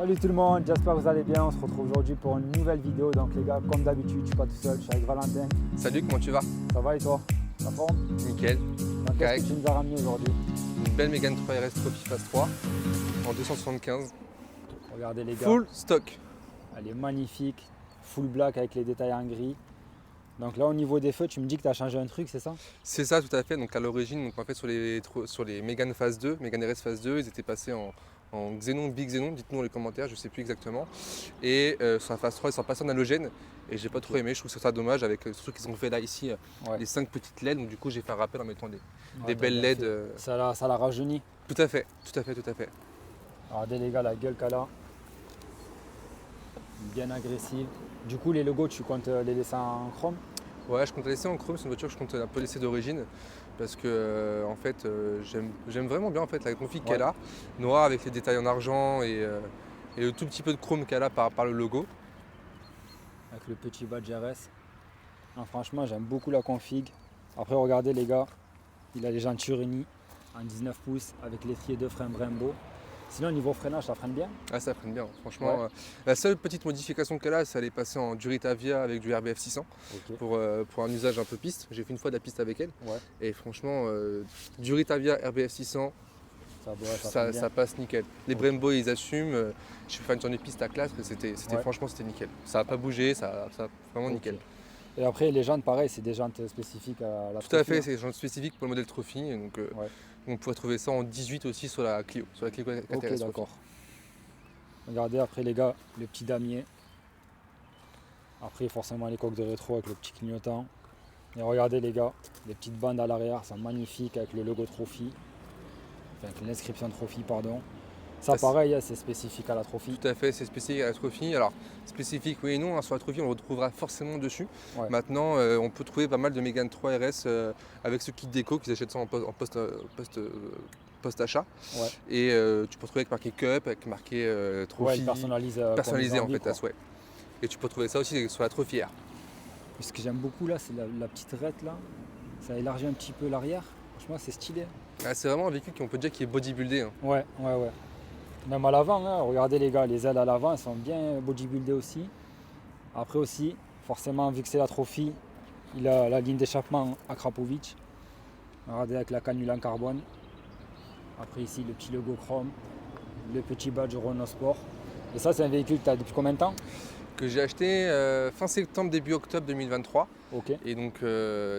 Salut tout le monde, j'espère que vous allez bien. On se retrouve aujourd'hui pour une nouvelle vidéo. Donc les gars, comme d'habitude, je suis pas tout seul, je suis avec Valentin. Salut, comment tu vas? Ça va et toi? La forme? Nickel. Donc qu'est-ce que tu nous as ramené aujourd'hui? Une belle Mégane 3 RS Trophy Phase 3 en 275. Regardez les gars. Full stock. Elle est magnifique, full black avec les détails en gris. Donc là au niveau des feux, tu me dis que tu as changé un truc, c'est ça? C'est ça tout à fait. Donc à l'origine, en fait sur les Mégane Phase 2, Mégane RS Phase 2, ils étaient passés en xénon, bixénon, dites-nous dans les commentaires, je sais plus exactement. Et sur la Phase 3, ils sont passés en halogène. Et j'ai pas trop aimé, je trouve ça dommage avec ce truc qu'ils ont fait là ici, les 5 petites LED. Donc du coup j'ai fait un rappel en mettant des belles LED. Ça la rajeunit. Tout à fait, tout à fait, tout à fait. Regardez les gars, la gueule qu'elle a. Bien agressive. Du coup les logos, tu comptes les laisser en chrome? Ouais, je compte la laisser en chrome, c'est une voiture que je compte un peu laisser d'origine parce que en fait j'aime vraiment bien en fait la config qu'elle a, noir avec les détails en argent et le tout petit peu de chrome qu'elle a par le logo. Avec le petit badge RS. Non, franchement j'aime beaucoup la config. Après regardez les gars, il a les jantes Turini en 19 pouces avec l'étrier de frein Brembo. Sinon au niveau freinage ça freine bien? Ah, ça freine bien, franchement. La seule petite modification qu'elle a, c'est elle est passée en Duritavia avec du RBF 600 pour un usage un peu piste. J'ai fait une fois de la piste avec elle et franchement Duritavia RBF 600 ça passe nickel. Les Brembo ils assument, je fais une tournée piste à classe et franchement c'était nickel. Ça n'a pas bougé, ça vraiment nickel. Et après les jantes pareil, c'est des jantes spécifiques à la Trophy. Tout à fait, c'est des jantes spécifiques pour le modèle Trophy. Donc on pourrait trouver ça en 18 aussi sur la Clio 4RS. Ok, d'accord. Regardez après les gars, le petit damier. Après forcément les coques de rétro avec le petit clignotant. Et regardez les gars, les petites bandes à l'arrière sont magnifiques avec le logo Trophy. Enfin avec l'inscription Trophy pardon. Ça pareil, c'est spécifique à la Trophy. Tout à fait, c'est spécifique à la Trophy. Alors spécifique oui et non, sur la Trophy on le retrouvera forcément dessus. Maintenant on peut trouver pas mal de Mégane 3 RS avec ce kit déco qu'ils achètent ça en post-achat. Et tu peux retrouver avec marqué Cup, avec marqué Trophy. Personnalisé en fait à souhait. Et tu peux trouver ça aussi sur la Trophy R. Ce que j'aime beaucoup là, c'est la petite raie là. Ça élargit un petit peu l'arrière. Franchement c'est stylé. Ah, c'est vraiment un véhicule qu'on peut dire qui est bodybuildé. Ouais. Même à l'avant, regardez les gars, les ailes à l'avant, elles sont bien bodybuildées aussi. Après aussi, forcément, vu que c'est la Trophy, il a la ligne d'échappement à Krapovic. Regardez avec la canule en carbone. Après ici, le petit logo chrome, le petit badge Renault Sport. Et ça, c'est un véhicule que tu as depuis combien de temps? Que j'ai acheté fin septembre, début octobre 2023. Et donc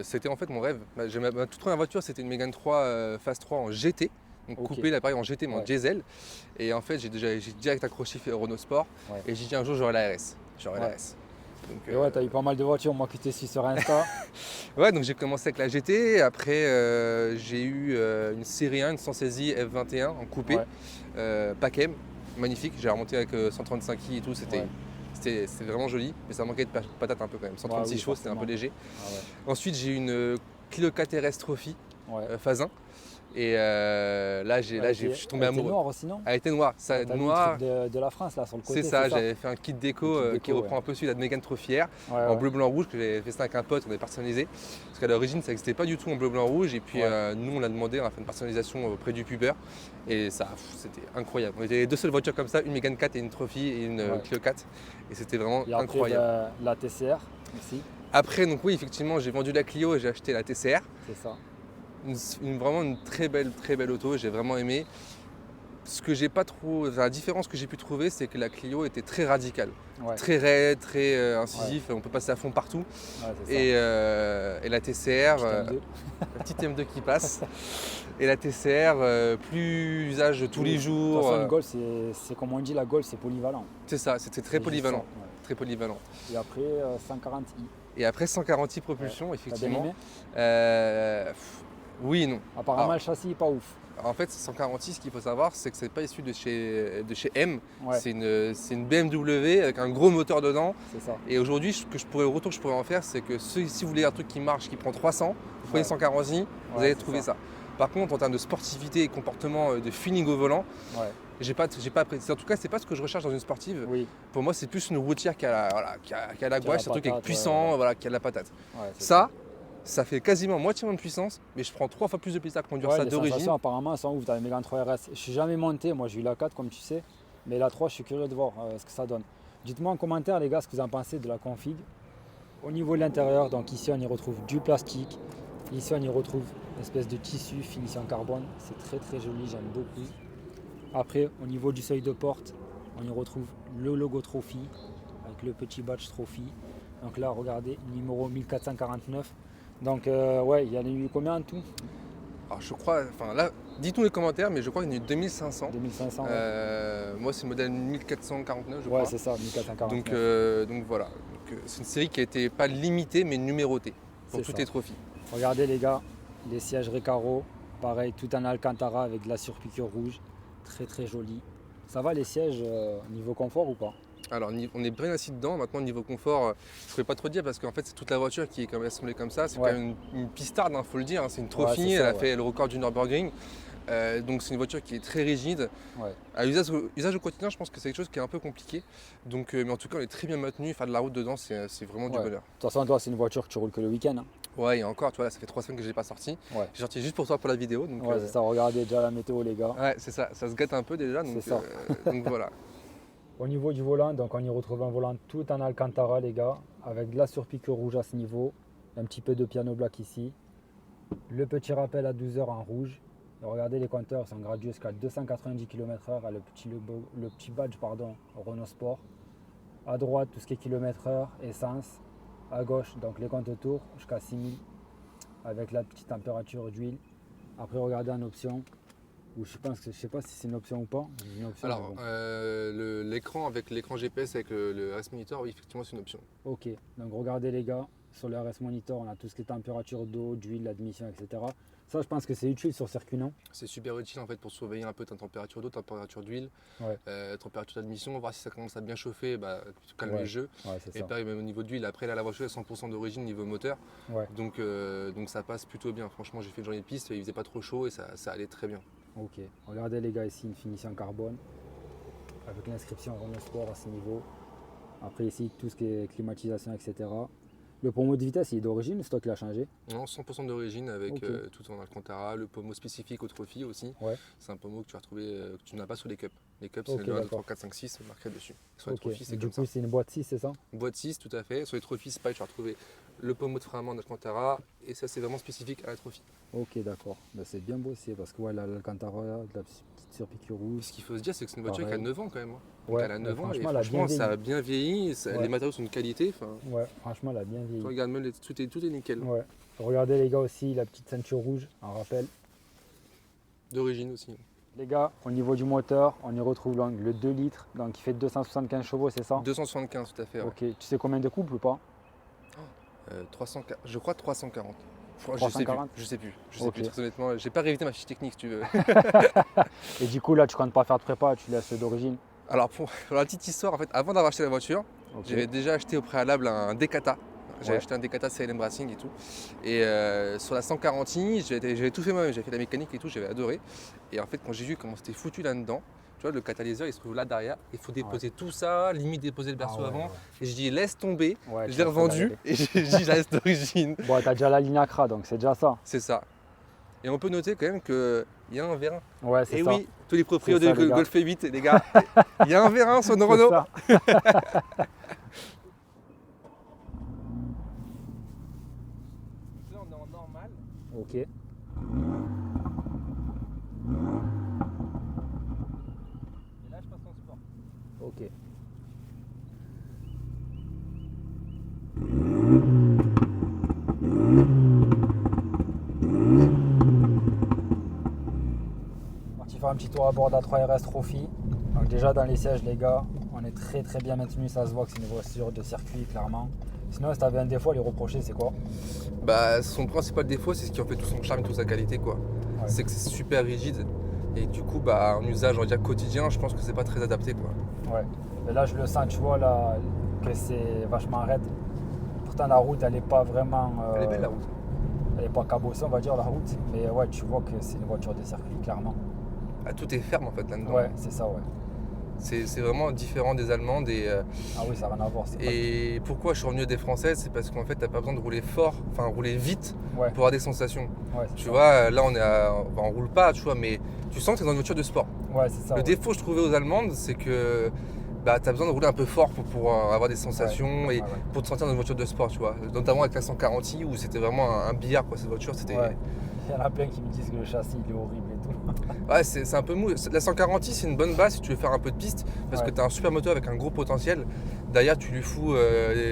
c'était en fait mon rêve. Ma toute première voiture, c'était une Mégane 3 Phase 3 en GT. Donc coupé l'appareil en GT mais en diesel. Et en fait j'ai direct accroché Renault Sport et j'ai dit un jour j'aurai la RS. Donc, t'as eu pas mal de voitures, moi qui t'ai su sur Insta. Donc j'ai commencé avec la GT, après j'ai eu une série 1, une 116i F21 en coupé, Pack-M, magnifique, j'ai remonté avec 135i et tout, c'était vraiment joli, mais ça manquait de patate un peu quand même, 136 chevaux c'était un peu léger. Ensuite j'ai eu une Clio 4RS Trophy, Phase 1. Et là, je suis tombé amoureux. Elle était noire aussi, non? Elle était noire. Ça, noir de la France là sur le côté. C'est ça, j'avais fait un kit déco qui reprend un peu celui de la Mégane Trophy R en bleu, blanc, rouge, que j'avais fait ça avec un pote, on avait personnalisé. Parce qu'à l'origine, ça n'existait pas du tout en bleu, blanc, rouge. Et puis nous, on l'a demandé, on a fait une personnalisation auprès du pubeur. Et ça, c'était incroyable. On était les deux seules voitures comme ça, une Mégane 4 et une Trophy et une Clio 4. Et c'était vraiment incroyable. La TCR aussi. Après, donc oui, effectivement, j'ai vendu la Clio et j'ai acheté la TCR. C'est ça. Vraiment une très belle auto, j'ai vraiment aimé. Ce que j'ai pas trop, la différence que j'ai pu trouver, c'est que la Clio était très radicale, très raide, très incisif, on peut passer à fond partout. Et la TCR, la petite M2 qui passe, et la TCR, plus usage tous les jours. De toute façon, le Golf, c'est comme on dit, la Golf, c'est polyvalent. C'est ça, c'était très polyvalent, très polyvalent. Et après 140i. Et après 140i propulsion, effectivement. Oui et non. Apparemment, le châssis pas ouf. En fait, 146, ce qu'il faut savoir, c'est que c'est pas issu de chez M. C'est une BMW avec un gros moteur dedans. C'est ça. Et aujourd'hui, le retour que je pourrais en faire, c'est que si vous voulez un truc qui marche, qui prend 300, vous prenez 140i, vous allez trouver ça. Par contre, en termes de sportivité et comportement, de feeling au volant, j'ai pas apprécié. En tout cas, c'est pas ce que je recherche dans une sportive. Pour moi, c'est plus une routière qui a la gouache, c'est un truc qui est puissant, qui a de la patate. Ça fait quasiment moitié moins de puissance, mais je prends 3 fois plus de plaisir à conduire ça d'origine. Apparemment, elles sont ouf dans les Mégane 3 RS. Je suis jamais monté, moi j'ai eu la 4 comme tu sais. Mais la 3, je suis curieux de voir ce que ça donne. Dites-moi en commentaire les gars ce que vous en pensez de la config. Au niveau de l'intérieur, donc ici on y retrouve du plastique. Ici on y retrouve une espèce de tissu finition carbone. C'est très très joli, j'aime beaucoup. Après, au niveau du seuil de porte, on y retrouve le logo Trophy avec le petit badge Trophy. Donc là, regardez, numéro 1449. Donc ouais, il y en a eu combien en tout? Alors je crois, enfin là, dites-nous les commentaires, mais je crois qu'il y en a eu 2500. 2500. Ouais, Moi c'est le modèle 1449 je crois. ouais c'est ça, 1449. Donc voilà, c'est une série qui a été pas limitée mais numérotée pour C'est tous ça. les trophies. Regardez les gars, les sièges Recaro, pareil, tout en Alcantara avec de la surpiqûre rouge. Très très joli. Ça va les sièges niveau confort ou pas? Alors on est bien assis dedans, maintenant niveau confort, je ne pourrais pas trop dire parce qu'en fait c'est toute la voiture qui est quand même assemblée comme ça, c'est Ouais. quand même une pistarde, faut le dire, hein. C'est une Trophy, Ouais, c'est ça, elle a ouais. fait le record du Nürburgring, donc c'est une voiture qui est très rigide. Ouais. À usage au quotidien, je pense que c'est quelque chose qui est un peu compliqué, donc, mais en tout cas elle est très bien maintenue, faire de la route dedans c'est vraiment du Ouais. bonheur. De toute façon, toi, c'est une voiture que tu roules que le week-end. Hein. Ouais, et encore, tu vois, là, ça fait 3 semaines que je l'ai pas sorti, Ouais. j'ai sorti juste pour toi pour la vidéo, donc Ouais, c'est ça, regardez déjà la météo les gars. ouais, c'est ça se gâte un peu déjà, donc, C'est ça. donc voilà. Au niveau du volant, donc on y retrouve un volant tout en Alcantara les gars, avec de la surpiqûre rouge à ce niveau, un petit peu de piano black ici, le petit rappel à 12 heures en rouge. Et regardez les compteurs sont gradués jusqu'à 290 km/h, le petit badge Renault Sport. À droite tout ce qui est kilomètre-heure, essence. À gauche donc les comptes tours jusqu'à 6000 avec la petite température d'huile. Après regardez en option. Ou je sais pas si c'est une option ou pas. Une option, Alors, mais bon. l'écran avec l'écran GPS avec le RS Monitor, oui, effectivement, c'est une option. Ok, donc regardez les gars, sur le RS Monitor, on a tout ce qui est température d'eau, d'huile, admission, etc. Ça, je pense que c'est utile sur circuit, non? C'est super utile en fait pour surveiller un peu ta température d'eau, température d'huile, Ouais. température d'admission, voir si ça commence à bien chauffer, tu calmes Ouais. les jeux. Ouais, c'est Et ça. pareil, même au niveau d'huile, après là, la voiture est 100% d'origine niveau moteur, Ouais, donc ça passe plutôt bien. Franchement, j'ai fait une journée de piste, il faisait pas trop chaud et ça allait très bien. ok. Regardez les gars, ici, une finition carbone, avec l'inscription Renault Sport à ce niveau. Après ici, tout ce qui est climatisation, etc. Le pommeau de vitesse, il est d'origine ou c'est toi qui l'as changé? Non, 100% d'origine avec Ok. tout en Alcantara, le pommeau spécifique au Trophy aussi. Ouais. C'est un pommeau que tu vas retrouver, que tu n'as pas sur les cups. Les cups, Ok, c'est le 1, 2, 3, d'accord. 4, 5, 6 marqué dessus. Sur les Ok. Trophy, c'est Et du comme coup, ça. c'est une boîte 6, c'est ça? Boîte 6, tout à fait. Sur les Trophy Spy, tu vas retrouver le pommeau de frein à main d'Alcantara. Et ça, c'est vraiment spécifique à la Trophy. Ok, d'accord. Ben, c'est bien bossé parce que ouais, l'Alcantara, de la petite surpiqûre rouge. Ce qu'il faut se dire, c'est que c'est une voiture qui a Pareil. 9 ans quand même. Hein. Ouais, Elle a 9 ans et franchement, elle a bien franchement, ça a vieilli. bien vieilli. Ouais. Les matériaux sont de qualité. Ouais, franchement, elle a bien vieilli. Regarde, même tout est nickel. Ouais. Regardez les gars aussi, la petite ceinture rouge, en rappel. D'origine aussi. Les gars, au niveau du moteur, on y retrouve donc le 2 litres, donc qui fait 275 chevaux, c'est ça? 275, tout à fait. Ouais. Ok, tu sais combien de couples ou pas? 300, je crois 340. Je 340? sais plus. Ok. Très honnêtement, j'ai pas révisé ma fiche technique si tu veux. Et du coup, là, tu comptes pas faire de prépa, tu laisses d'origine. Alors pour la petite histoire, en fait, avant d'avoir acheté la voiture, Ok. j'avais déjà acheté au préalable un Decata. J'avais Ouais. acheté un Decata CLM Racing et tout. Et sur la 140i, j'avais tout fait moi-même, j'avais fait la mécanique et tout, j'avais adoré. Et en fait, quand j'ai vu comment c'était foutu là-dedans, tu vois, le catalyseur il se trouve là derrière, il faut déposer tout ça, limite déposer le berceau Ah ouais, avant. ouais. Et je dis laisse tomber, Ouais, je tu l'ai vas te revendu régaler. et j'ai dit je la laisse d'origine. Bon, t'as déjà la ligne Acra, donc c'est déjà ça. C'est ça. Et on peut noter quand même qu'il y a un vérin. Ouais, c'est Et ça. oui, tous les proprios C'est ça, de les gars. Golf 8, les gars, il y a un vérin sur nos C'est Renault. ça. Là, on est en normal. Ok. Et là, je passe en sport. Ok. Parti faire un petit tour à bord d'A3 RS Trophy. Donc déjà dans les sièges les gars, on est très très bien maintenu, ça se voit que c'est une voiture de circuit clairement. Sinon si t'avais un défaut à lui reprocher c'est quoi? Son principal défaut, c'est ce qui en fait tout son charme et toute sa qualité, quoi. Ouais. C'est que c'est super rigide. Et du coup, en usage, on va dire quotidien, je pense que c'est pas très adapté, quoi. Ouais. Mais là je le sens, tu vois là, que c'est vachement raide. Pourtant la route elle est pas vraiment... Elle est belle la route. Elle est pas cabossée on va dire la route. Mais ouais tu vois que c'est une voiture de circuit clairement. Ah, tout est ferme en fait là-dedans. Ouais c'est ça ouais. C'est vraiment différent des allemandes. Ah oui, ça n'a rien à voir. Et pourquoi je suis revenu des françaises, c'est parce qu'en fait, t'as pas besoin de rouler fort, enfin rouler vite Ouais. pour avoir des sensations. Ouais, Tu vois, là on roule pas, tu vois, mais tu sens que t'es dans une voiture de sport. Ouais, c'est ça. Le défaut, je trouvais aux allemandes, c'est que bah, t'as besoin de rouler un peu fort pour pouvoir avoir des sensations et pour te sentir dans une voiture de sport, tu vois. Notamment avec la 140i où c'était vraiment un billard, quoi, cette voiture. C'était... Ouais. Il y en a plein qui me disent que le châssis il est horrible et tout. Ouais, c'est un peu mou. La 140i, c'est une bonne base si tu veux faire un peu de piste parce que tu as un super moteur avec un gros potentiel. Derrière, tu lui fous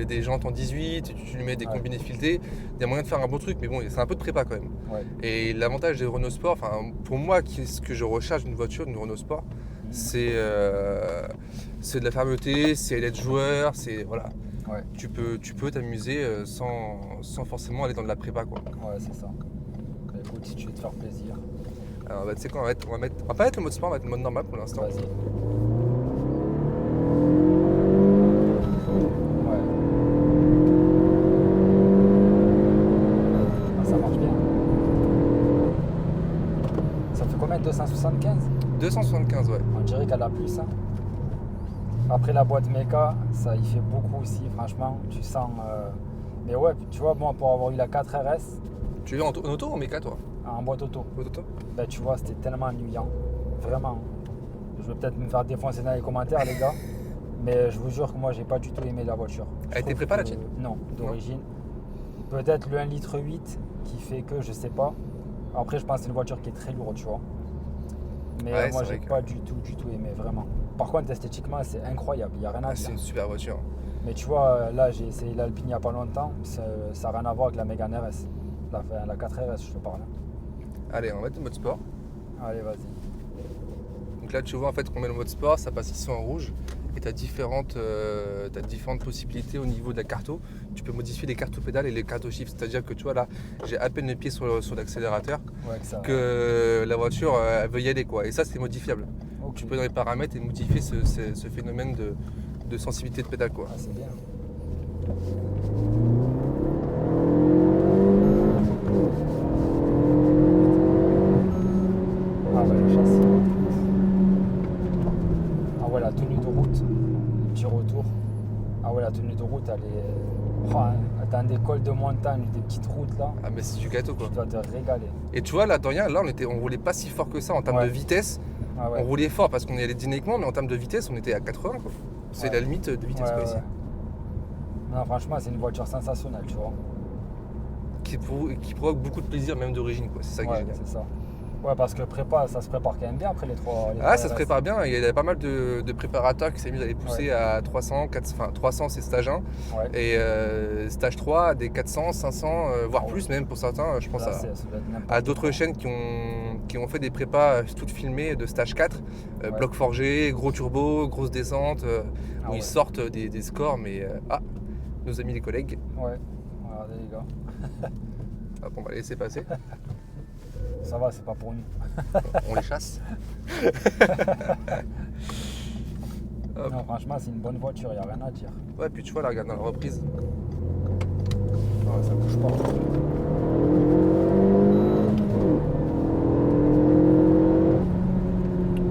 des jantes en 18, tu lui mets des combinés filetés. Il y a moyen de faire un bon truc, mais bon, c'est un peu de prépa quand même. Ouais. Et l'avantage des Renault Sport, pour moi, ce que je recherche d'une voiture, d'une Renault Sport, c'est de la fermeté, c'est d'être joueur, c'est voilà. Ouais. Tu peux t'amuser sans forcément aller dans de la prépa, quoi. Ouais, c'est ça. Écoute, si tu veux te faire plaisir. Alors, tu sais quoi, on va pas mettre le mode sport, on va mettre le mode normal pour l'instant. Vas-y. Ouais. Ah, ça marche bien. Ça fait combien? 275? 275, ouais. On dirait qu'elle a plus. Hein. Après la boîte méca, ça y fait beaucoup aussi, franchement. Tu sens. Mais ouais, tu vois, bon, pour avoir eu la 4RS. Tu veux en auto ou en méca, toi? En boîte auto. Ben, tu vois, c'était tellement ennuyant. Vraiment. Je vais peut-être me faire défoncer dans les commentaires, les gars. Mais je vous jure que moi, j'ai pas du tout aimé la voiture. Elle était prépa, la tienne? Non, d'origine. Peut-être le 1,8 litre qui fait que, je sais pas. Après, je pense que c'est une voiture qui est très lourde, tu vois. Mais moi, j'ai pas du tout aimé, vraiment. Par contre, esthétiquement, c'est incroyable. Il n'y a rien à dire. C'est une super voiture. Mais tu vois, là, j'ai essayé l'Alpine il n'y a pas longtemps. Ça n'a rien à voir avec la Mégane RS. La 4RS, je te parle. Allez, on va mettre le mode sport. Allez, vas-y. Donc là, tu vois, en fait, qu'on met le mode sport, ça passe ici en rouge. Et tu as différentes possibilités au niveau de la carte. Tu peux modifier les cartes pédales et les cartes shift. C'est-à-dire que tu vois, là, j'ai à peine le pied sur l'accélérateur que la voiture, elle veut y aller, quoi. Et ça, c'est modifiable. Okay. Tu peux dans les paramètres et modifier ce phénomène de sensibilité de pédale, quoi. Ah, c'est bien. Ah ouais, le châssis. Ah ouais, la tenue de route, petit retour. Ah ouais, la tenue de route, elle est... Oh, hein, dans des cols de montagne, des petites routes là. Ah mais c'est du gâteau, quoi. Tu dois te régaler. Et tu vois, là, on roulait pas si fort que ça en termes de vitesse. Ah ouais. On roulait fort parce qu'on y allait dynamiquement, mais en termes de vitesse, on était à 80, quoi. C'est la limite de vitesse, quoi, ici. Non, franchement, c'est une voiture sensationnelle, tu vois. Qui provoque beaucoup de plaisir, même d'origine, quoi. C'est ça qui est génial. C'est ça. Ouais, parce que ça se prépare quand même bien après les trois. Ça se prépare bien. Il y a pas mal de préparateurs qui s'amusent à les pousser à 300, 300 c'est stage 1. Et stage 3, des 400, 500, voire plus même pour certains. Je pense à d'autres chaînes qui ont fait des prépas toutes filmées de stage 4. Bloc forgé, gros turbo, grosse descente, où ils sortent des scores. Mais nos amis les collègues. Ouais, regardez les gars. Hop, on va les laisser passer. Ça va, c'est pas pour nous. On les chasse. Non, franchement, c'est une bonne voiture, il n'y a rien à dire. Ouais, puis tu vois, là, regarde dans la reprise. Ouais, ça bouge pas.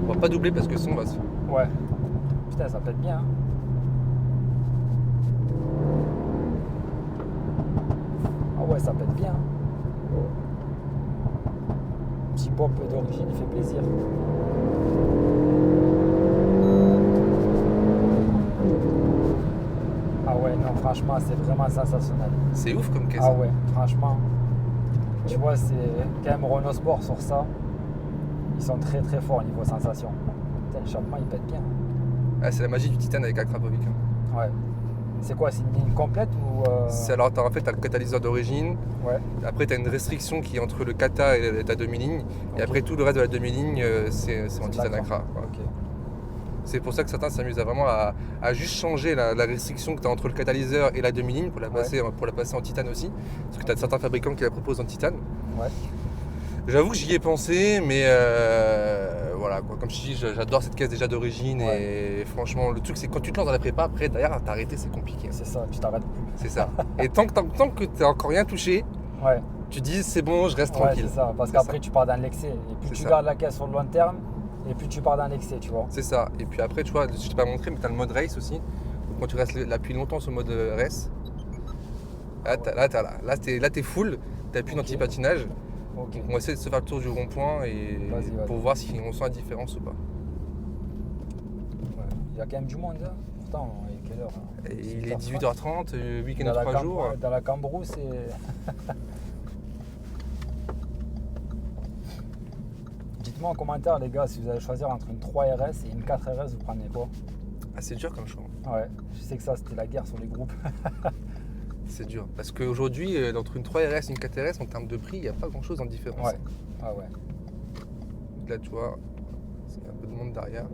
On va pas doubler parce que sinon on va se... Ouais. Putain, ça pète bien. Hein. Ah ouais, ça pète bien. Petit pop d'origine, il fait plaisir. Ah ouais, non, franchement, c'est vraiment sensationnel. C'est ouf comme caisse. Ah ouais, franchement. Tu vois, c'est quand même Renault Sport sur ça. Ils sont très très forts au niveau sensation. Putain, le chapeau, il pète bien. Ah, c'est la magie du titane avec Akrapovic. Ouais. C'est quoi, c'est une ligne complète ou Alors, en fait, tu as le catalyseur d'origine. Ouais. Après, tu as une restriction qui est entre le kata et ta demi-ligne. Et après, tout le reste de la demi-ligne, c'est en titane Acra. Okay. C'est pour ça que certains s'amusent vraiment à juste changer la restriction que tu as entre le catalyseur et la demi-ligne pour la passer en titane aussi. Parce que tu as certains fabricants qui la proposent en titane. Ouais. J'avoue que j'y ai pensé, mais voilà, quoi. Comme je te dis, j'adore cette caisse déjà d'origine. Et franchement, le truc, c'est que quand tu te lances dans la prépa, après, derrière, t'arrêter, c'est compliqué. C'est ça, tu t'arrêtes plus. C'est ça. Et tant que tu n'as encore rien touché, tu dis c'est bon, je reste tranquille. C'est ça, parce qu'après, tu pars dans l'excès. Et plus tu gardes la caisse sur le long terme, Et puis tu pars dans l'excès, tu vois. C'est ça. Et puis après, tu vois, je t'ai pas montré, mais tu as le mode race aussi. Donc, quand tu restes l'appui longtemps sur le mode race, là, t'es full, tu appuies dans l'anti-patinage. Ok. Donc, on va essayer de se faire le tour du rond-point et Vas-y. pour voir si on sent la différence ou pas. Ouais. Il y a quand même du monde, hein. Pourtant, il est quelle heure hein? Et il est 18h30, week-end de 3 jours. Dans la Cambrousse, c'est... Dites-moi en commentaire, les gars, si vous allez choisir entre une 3RS et une 4RS, vous prenez quoi? Ah, c'est dur comme choix. Ouais, je sais que ça, c'était la guerre sur les groupes. C'est dur. Parce qu'aujourd'hui, entre une 3RS et une 4RS, en termes de prix, il n'y a pas grand-chose en différence. Ouais. Ah ouais. Là, tu vois, il y a un peu de monde derrière.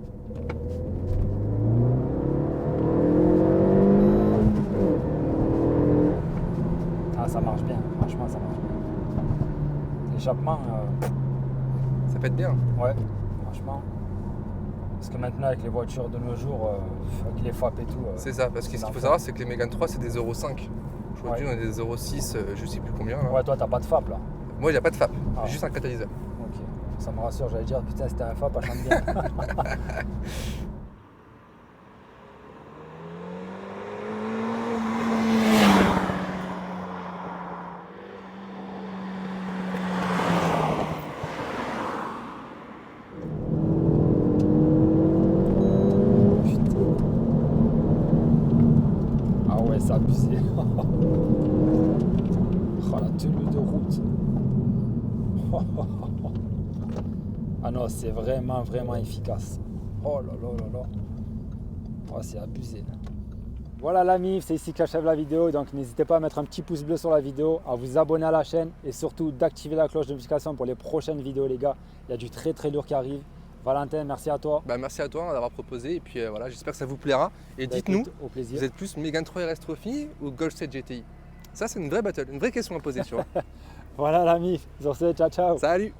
Ah, ça marche bien. Franchement, ça marche bien. L'échappement, Ça pète bien. ouais, franchement. Parce que maintenant, avec les voitures de nos jours, avec les FAP et tout... C'est ça, parce que ce qu'il faut savoir, c'est que les Mégane 3, c'est des 0,5. Aujourd'hui, on a des 0,6, je sais plus combien. Là. Ouais, toi, t'as pas de FAP, là. Moi, il n'y a pas de FAP, Ah. juste un catalyseur. Ok, ça me rassure, j'allais dire, putain, c'était un FAP, à chante bien. Ah ouais, c'est abusé. Oh, la tenue de route. Ah non, c'est vraiment, vraiment efficace. Oh là là là là. Oh, c'est abusé. Voilà l'ami, c'est ici qu'achève la vidéo. Donc n'hésitez pas à mettre un petit pouce bleu sur la vidéo, à vous abonner à la chaîne et surtout d'activer la cloche de notification pour les prochaines vidéos, les gars. Il y a du très très lourd qui arrive. Valentin, merci à toi. Bah, merci à toi d'avoir proposé et puis voilà, j'espère que ça vous plaira. Et Bah, dites-nous, écoute, au plaisir. vous êtes plus Mégane 3 RS Trophy ou Golf 7 GTI? Ça, c'est une vraie battle, une vraie question à poser, tu vois. Voilà l'ami, sur ce, ciao ciao. Salut!